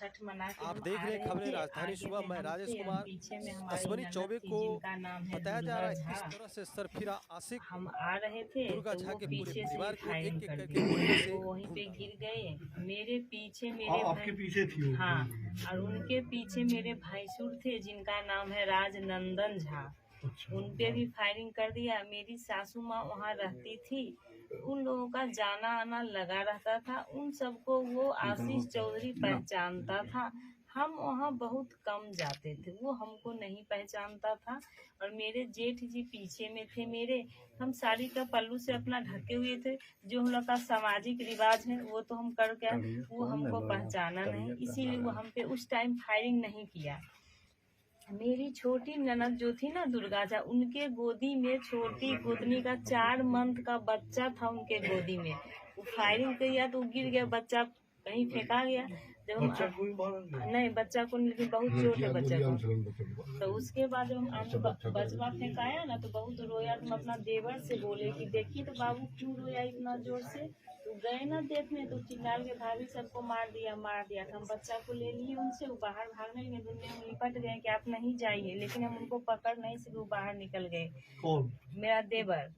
छठ मना के आप हम देख आ रहे हैं रहे खबरें थे। राजधानी आगे सुबह। में मैं हम राजेश थे, हम कुमार। पीछे में हमारी अश्वनी ननद चौबे थी को जिनका नाम है बताया जा रहा दुल्हर है किस झा। तरह से सरफिरा आशिक हम आ रहे थे दुर्गा तो झा वो के पूरे पीछे से परिवार को एक फायरिंग एक कर करके दिए। गोलियों से वो वहीं पे ढूंढता। गिर गए। मेरे पीछे मेरे आपके पीछे थी वो? हाँ, और उनके पीछे मेरे भैंसुर थे जिनका नाम है राजनंदन झा। अच्छा। उन पे भी फायरिंग कर दिया। मेरी सासू माँ वहाँ रहती थी, उन लोगों का जाना आना लगा रहता था। उन सबको वो आशीष चौधरी पहचानता था। हम वहाँ बहुत कम जाते थे, वो हमको नहीं पहचानता था। और मेरे जेठ जी पीछे में थे मेरे। हम साड़ी का पल्लू से अपना ढके हुए थे। जो हम लोग का सामाजिक रिवाज है वो तो हम कर क्या, वो हमको पहचाना नहीं, इसीलिए वो हम पे उस टाइम फायरिंग नहीं किया। मेरी छोटी ननद जो थी ना दुर्गा झा, उनके गोदी में छोटी गोतनी का 4 मंथ का बच्चा था उनके गोदी में। वो फायरिंग किया तो गिर गया, बच्चा कहीं फेंका गया। जब हम बच्चा कोई मारा नहीं? नहीं, बच्चा को लेकिन बहुत चोट है बच्चा को। तो उसके बाद जब हम बचवा फेंकाया ना तो बहुत रोया। तो हम अपना देवर से बोले कि देखिए तो बाबू क्यों रोया इतना जोर से। तो गए ना देखने तो चिल्लाल के भाभी सबको मार दिया मार दिया। तो हम बच्चा को ले लिए उनसे, वो बाहर भागने लगे। दुनिया में लिपट गए कि आप नहीं जाइए, लेकिन हम उनको पकड़ नहीं सके, वो बाहर निकल गए। कौन? मेरा देवर।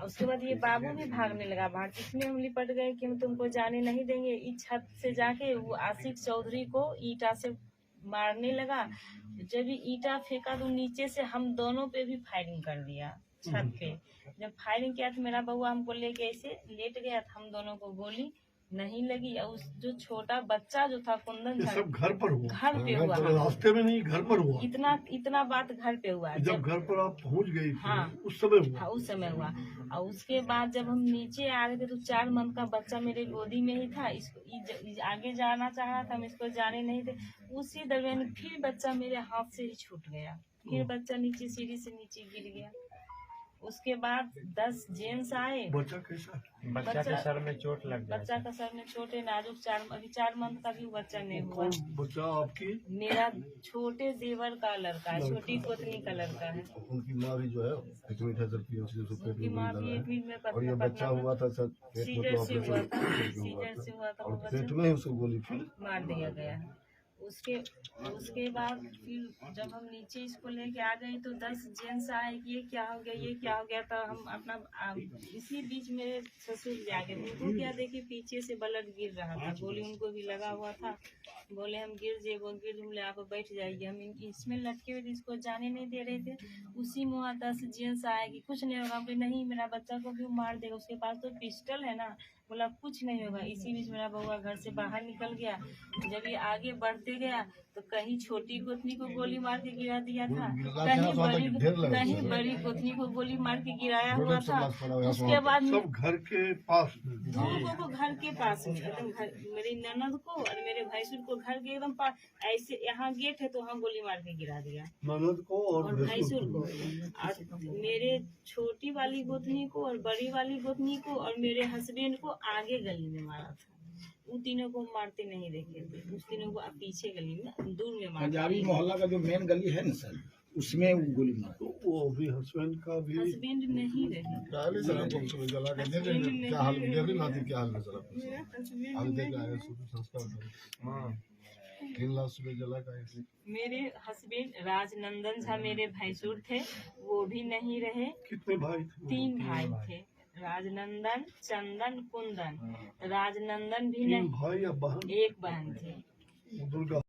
उसके बाद ये बाबू भी भागने लगा बाहर। इसमें हम लिपट गए कि हम तुमको जाने नहीं देंगे। इस छत से जाके वो आशिक चौधरी को ईटा से मारने लगा। जब ये ईटा फेंका तो नीचे से हम दोनों पे भी फायरिंग कर दिया छत पे। जब फायरिंग किया तो मेरा बउआ हमको लेके ऐसे लेट गया था, हम दोनों को गोली नहीं लगी। और उस जो छोटा बच्चा जो था कुंदन झा, सब घर पर हुआ? घर पे हुआ। रास्ते में नहीं, घर पर हुआ? इतना बात घर पे हुआ। जब घर पर आप पहुंच गई थी, हाँ, उस समय हुआ? हाँ, उस समय हुआ। और उसके बाद जब हम नीचे आ रहे थे तो 4 मंथ का बच्चा मेरे गोदी में ही था। इसको आगे जाना चाह रहा था, हम इसको जाने नहीं थे। उसी दरमियान फिर बच्चा मेरे हाथ से ही छूट गया। फिर बच्चा नीचे सीढ़ी से नीचे गिर गया। उसके बाद 10 जेंट्स आए। बच्चा कैसा? बच्चा के सर में चोट लग गया। बच्चा का सर में चोट है, नाजुक। अभी 4 मंथ का भी बच्चा नहीं हुआ। कौन बच्चा आपकी? मेरा छोटे देवर का लड़का है, छोटी गोतनी का लड़का है। उनकी माँ भी जो है एडमिट है सर पीएमसी, उसको पेट उनकी में माँ गोली भी लगा एडमिट में है। और ये बच्चा हुआ था सर पेट में, सीजर तो से हुआ था, ऑपरेशन सीजर से हुआ था। और वो पेट बच्चा में ही उसको गोली फिर मार दिया गया है। उसके बाद फिर जब हम नीचे इसको लेके आ गए तो 10 जेंट्स आए कि ये क्या हो गया, ये क्या हो गया। तो हम अपना इसी बीच मेरे ससुर भी आ गए। उनको क्या देखे पीछे से ब्लड गिर रहा था, गोली उनको भी लगा हुआ था। बोले हम गिर जाए, वो गिर बोले आप बैठ जाइए। हम इसमें लटके हुए थे, इसको जाने नहीं दे रहे थे। उसी में वहाँ 10 जेंट्स आए कि कुछ नहीं होगा। बोले नहीं, मेरा बच्चा को भी मार देगा, उसके पास तो पिस्टल है ना। बोला कुछ नहीं होगा। इसी बीच मेरा बउआ घर से बाहर निकल गया। जब ये आगे बढ़ते गया तो कहीं छोटी गोतनी को गोली मार के गिरा दिया था, कहीं बड़ी गोतनी को गोली मार के गिराया हुआ था। उसके बाद सब घर के पास दोनों को घर के पास में एकदम मेरी ननद को और मेरे भैंसुर को घर के एकदम पास। ऐसे यहाँ गेट है तो वहाँ गोली मार के गिरा दिया ननद को और भैंसुर को। और मेरे छोटी वाली गोतनी को और बड़ी वाली गोतनी को और मेरे हस्बैंड को आगे गली में मारा था। उन तीनों को मारते नहीं देखे थे, उस तीनों को पीछे गली में दूर में मारा। पंजाबी मोहल्ला का जो मेन गली है ना सर, उसमें वो गोली मारा। तो वो भी हस्बैंड का भी हस्बैंड नहीं रहे। क्या हाल है सर? आप सब जला के दे देंगे। क्या हाल देवरी लाती, क्या हाल है सर? आप हम देख आए सुबह संस्कार। हां 3 लाख सुबह जला का है। मेरे हस्बैंड राजनंदन झा मेरे भैंसुर थे, वो भी नहीं रहे। कितने भाई थे? 3 भाई थे, राजनंदन, चंदन, कुंदन। राजनंदन भी 3 नहीं, भाई या बहन? 1 बहन थी। दुर्गा